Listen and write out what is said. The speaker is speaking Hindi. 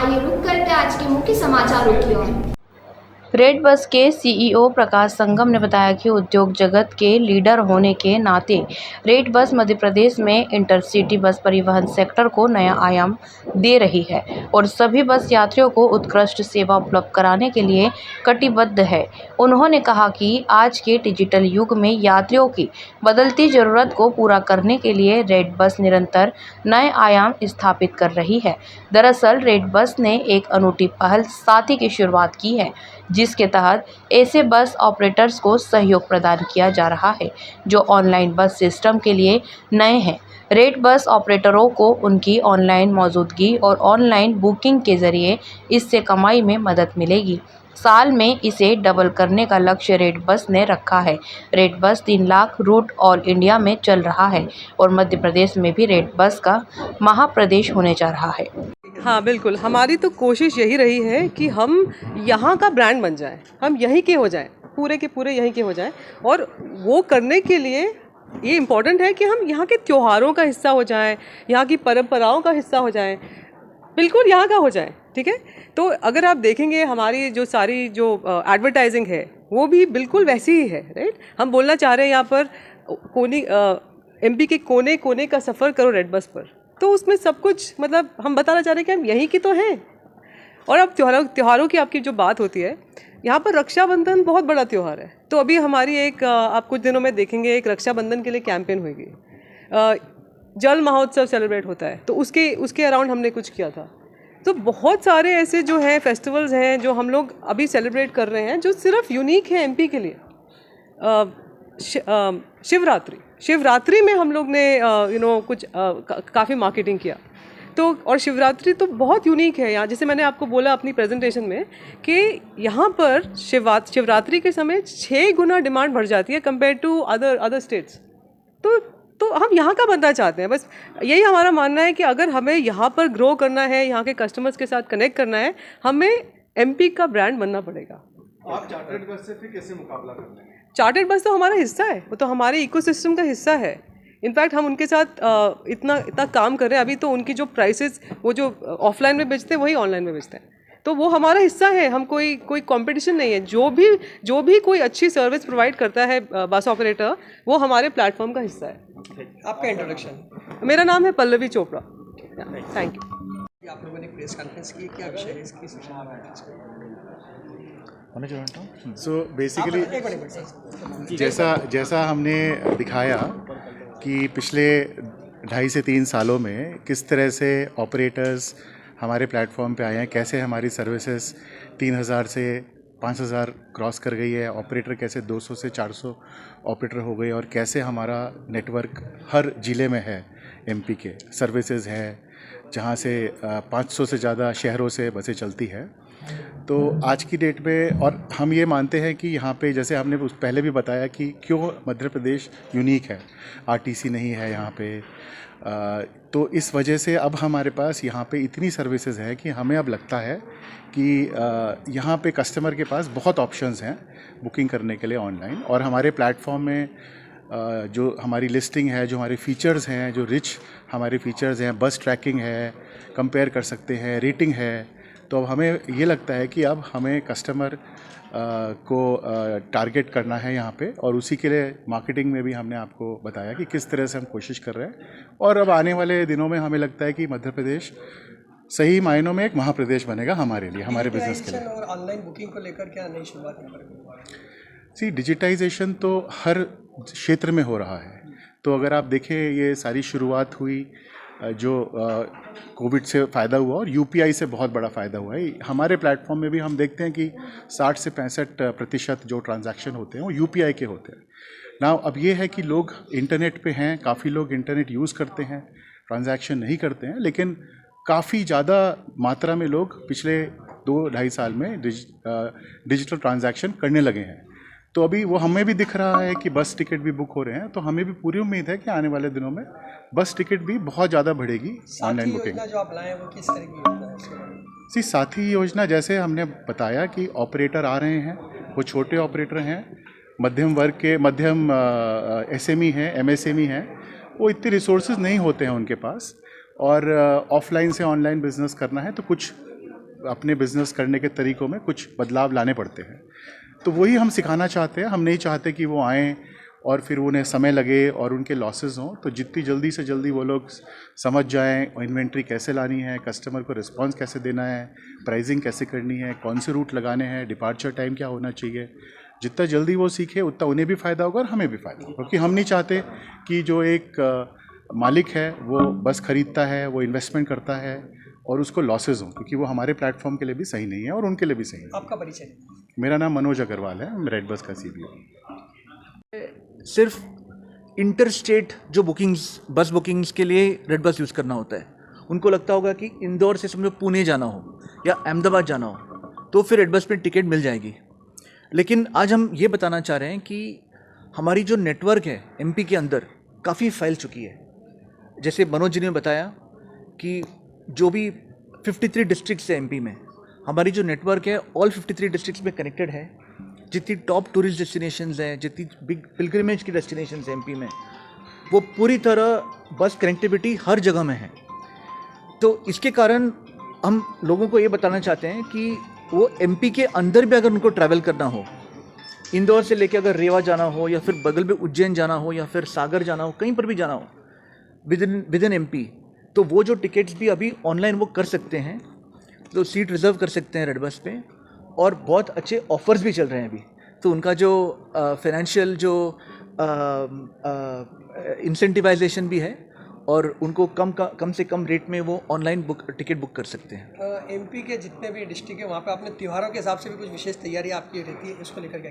आइए रुक करते आज के मुख्य समाचारों की ओर। रेड बस के सीईओ प्रकाश संगम ने बताया कि उद्योग जगत के लीडर होने के नाते रेड बस मध्य प्रदेश में इंटरसिटी बस परिवहन सेक्टर को नया आयाम दे रही है और सभी बस यात्रियों को उत्कृष्ट सेवा उपलब्ध कराने के लिए कटिबद्ध है। उन्होंने कहा कि आज के डिजिटल युग में यात्रियों की बदलती जरूरत को पूरा करने के लिए रेड बस निरंतर नए आयाम स्थापित कर रही है। दरअसल रेड बस ने एक अनूठी पहल साथी की शुरुआत की है, जिसके तहत ऐसे बस ऑपरेटर्स को सहयोग प्रदान किया जा रहा है जो ऑनलाइन बस सिस्टम के लिए नए हैं। रेड बस ऑपरेटरों को उनकी ऑनलाइन मौजूदगी और ऑनलाइन बुकिंग के जरिए इससे कमाई में मदद मिलेगी। साल में इसे डबल करने का लक्ष्य रेड बस ने रखा है। Red bus 3 lakh root all India में चल रहा है और मध्य प्रदेश में भी रेड बस का महाप्रदेश होने जा रहा है। हाँ बिल्कुल, हमारी तो कोशिश यही रही है कि हम यहाँ का ब्रांड बन जाएं, हम यहीं के हो जाएं, पूरे के पूरे यहीं के हो जाएं। और वो करने के लिए ये इम्पोर्टेंट है कि हम यहाँ के त्योहारों का हिस्सा हो जाएं, यहाँ की परंपराओं का हिस्सा हो जाएं, बिल्कुल यहाँ का हो जाएं। ठीक है, तो अगर आप देखेंगे हमारी जो सारी जो एडवर्टाइजिंग है वो भी बिल्कुल वैसी ही है। राइट, हम बोलना चाह रहे हैं यहाँ पर कोनी एमपी के कोने कोने का सफ़र करो रेड बस पर, तो उसमें सब कुछ मतलब हम बताना चाह रहे हैं कि हम यहीं की तो हैं। और अब त्योहारों की आपकी जो बात होती है, यहाँ पर रक्षाबंधन बहुत बड़ा त्यौहार है। तो अभी हमारी एक आप कुछ दिनों में देखेंगे एक रक्षाबंधन के लिए कैंपेन होगी, जल महोत्सव सेलिब्रेट होता है, तो उसके अराउंड हमने कुछ किया था। तो बहुत सारे ऐसे जो हैं फेस्टिवल्स हैं जो हम लोग अभी सेलिब्रेट कर रहे हैं जो सिर्फ यूनिक है एमपी के लिए। शिवरात्रि में हम लोग ने कुछ काफ़ी मार्केटिंग किया। तो और शिवरात्रि तो बहुत यूनिक है यहाँ, जैसे मैंने आपको बोला अपनी प्रेजेंटेशन में कि यहाँ पर शिवरात्रि के समय 6 गुना डिमांड बढ़ जाती है कंपेयर टू अदर स्टेट्स। तो हम यहाँ का बनना चाहते हैं, बस यही हमारा मानना है कि अगर हमें यहाँ पर ग्रो करना है, यहाँ के कस्टमर्स के साथ कनेक्ट करना है, हमें एमपी का ब्रांड बनना पड़ेगा। आप चार्टर्ड बस से फिर कैसे मुकाबला करते हैं? चार्टर्ड बस तो हमारा हिस्सा है, वो तो हमारे इकोसिस्टम का हिस्सा है। इनफैक्ट हम उनके साथ इतना काम कर रहे हैं। अभी तो उनकी जो प्राइसेस वो जो ऑफलाइन में बेचते हैं वही ऑनलाइन में बेचते हैं, तो वो हमारा हिस्सा है। हम कोई कंपटीशन नहीं है। जो भी कोई अच्छी सर्विस प्रोवाइड करता है बस ऑपरेटर, वो हमारे प्लेटफॉर्म का हिस्सा है। आपका इंट्रोडक्शन? मेरा नाम है पल्लवी चोपड़ा। Thank you. आप लोगों ने प्रेस कॉन्फ्रेंस की, क्या विषय है इसकी सूचना? सो बेसिकली जैसा हमने दिखाया कि पिछले 2.5 से 3 सालों में किस तरह से ऑपरेटर्स हमारे प्लेटफॉर्म पे आए हैं, कैसे हमारी सर्विसेज 3000 से 5000 क्रॉस कर गई है, ऑपरेटर कैसे 200 से 400 ऑपरेटर हो गए, और कैसे हमारा नेटवर्क हर ज़िले में है। एमपी के सर्विसेज हैं जहाँ से 500 से ज़्यादा शहरों से बसें चलती है। तो आज की डेट में, और हम ये मानते हैं कि यहाँ पे, जैसे हमने पहले भी बताया कि क्यों मध्य प्रदेश यूनिक है, आरटीसी नहीं है यहाँ पे, तो इस वजह से अब हमारे पास यहाँ पे इतनी सर्विसेज हैं कि हमें अब लगता है कि यहाँ पे कस्टमर के पास बहुत ऑप्शंस हैं बुकिंग करने के लिए ऑनलाइन। और हमारे प्लेटफॉर्म में जो हमारी लिस्टिंग है, जो हमारे फीचर्स हैं, जो रिच हमारे फीचर्स हैं, बस ट्रैकिंग है, कंपेयर कर सकते हैं, रेटिंग है। तो अब हमें ये लगता है कि अब हमें कस्टमर को टारगेट करना है यहाँ पे, और उसी के लिए मार्केटिंग में भी हमने आपको बताया कि किस तरह से हम कोशिश कर रहे हैं। और अब आने वाले दिनों में हमें लगता है कि मध्य प्रदेश सही मायनों में एक महाप्रदेश बनेगा हमारे लिए, हमारे बिजनेस के लिए। और ऑनलाइन बुकिंग को लेकर क्या नई शुरुआत यहाँ पर? डिजिटाइजेशन तो हर क्षेत्र में हो रहा है। तो अगर आप देखें, ये सारी शुरुआत हुई जो कोविड से फ़ायदा हुआ, और यूपीआई से बहुत बड़ा फ़ायदा हुआ है। हमारे प्लेटफॉर्म में भी हम देखते हैं कि 60 से 65% जो ट्रांजैक्शन होते हैं वो यूपीआई के होते हैं ना। अब ये है कि लोग इंटरनेट पे हैं, काफ़ी लोग इंटरनेट यूज़ करते हैं, ट्रांजैक्शन नहीं करते हैं, लेकिन काफ़ी ज़्यादा मात्रा में लोग पिछले 2-2.5 साल में डिजिटल ट्रांजैक्शन करने लगे हैं। तो अभी वो हमें भी दिख रहा है कि बस टिकट भी बुक हो रहे हैं। तो हमें भी पूरी उम्मीद है कि आने वाले दिनों में बस टिकट भी बहुत ज़्यादा बढ़ेगी ऑनलाइन बुकिंग। जो आप लाए वो किस तरह की योजना है? साथी योजना, जैसे हमने बताया कि ऑपरेटर आ रहे हैं, वो छोटे ऑपरेटर हैं, मध्यम वर्ग के, मध्यम एसएमई हैं, एमएसएमई हैं, वो इतने रिसोर्सेज नहीं होते हैं उनके पास, और ऑफलाइन से ऑनलाइन बिजनेस करना है तो कुछ अपने बिजनेस करने के तरीक़ों में कुछ बदलाव लाने पड़ते हैं। तो वही हम सिखाना चाहते हैं। हम नहीं चाहते कि वो आएँ और फिर उन्हें समय लगे और उनके लॉसेस हों। तो जितनी जल्दी से जल्दी वो लोग समझ जाएं इन्वेंट्री कैसे लानी है, कस्टमर को रिस्पांस कैसे देना है, प्राइसिंग कैसे करनी है, कौन से रूट लगाने हैं, डिपार्चर टाइम क्या होना चाहिए, जितना जल्दी वो सीखे उतना उन्हें भी फ़ायदा होगा और हमें भी फ़ायदा होगा। क्योंकि हम नहीं चाहते कि जो एक मालिक है वो बस ख़रीदता है, वो इन्वेस्टमेंट करता है और उसको लॉसेज हों, क्योंकि वो हमारे प्लेटफॉर्म के लिए भी सही नहीं है और उनके लिए भी सही नहीं। आपका परिचय? मेरा नाम मनोज अग्रवाल है, मैं रेड बस का CBO। सिर्फ इंटर स्टेट जो बस बुकिंग्स के लिए रेड बस यूज़ करना होता है। उनको लगता होगा कि इंदौर से समझो पुणे जाना हो या अहमदाबाद जाना हो तो फिर रेड बस में टिकट मिल जाएगी। लेकिन आज हम ये बताना चाह रहे हैं कि हमारी जो नेटवर्क है MP के अंदर काफ़ी फैल चुकी है। जैसे मनोज जी ने बताया कि जो भी 53 डिस्ट्रिक्ट्स है MP में, हमारी जो नेटवर्क है ऑल 53 डिस्ट्रिक्ट्स में कनेक्टेड है। जितनी टॉप टूरिस्ट डेस्टिनेशंस हैं, जितनी बिग पिलग्रिमेज की डेस्टिनेशंस हैं MP में, वो पूरी तरह बस कनेक्टिविटी हर जगह में है। तो इसके कारण हम लोगों को ये बताना चाहते हैं कि वो MP के अंदर भी अगर उनको ट्रैवल करना हो, इंदौर से लेके अगर रेवा जाना हो या फिर बगल में उज्जैन जाना हो या फिर सागर जाना हो, कहीं पर भी जाना हो विद इन MP, तो वो जो टिकट्स भी अभी ऑनलाइन वो कर सकते हैं। तो सीट रिज़र्व कर सकते हैं रेड बस पे और बहुत अच्छे ऑफ़र्स भी चल रहे हैं अभी। तो उनका जो फाइनेंशियल जो इंसेंटिवाइजेशन भी है और उनको कम से कम रेट में वो ऑनलाइन टिकट बुक कर सकते हैं। MP के जितने भी डिस्ट्रिक्ट है वहाँ पे आपने त्योहारों के हिसाब से भी कुछ विशेष तैयारी आपकी रहती है, इसको लेकर क्या?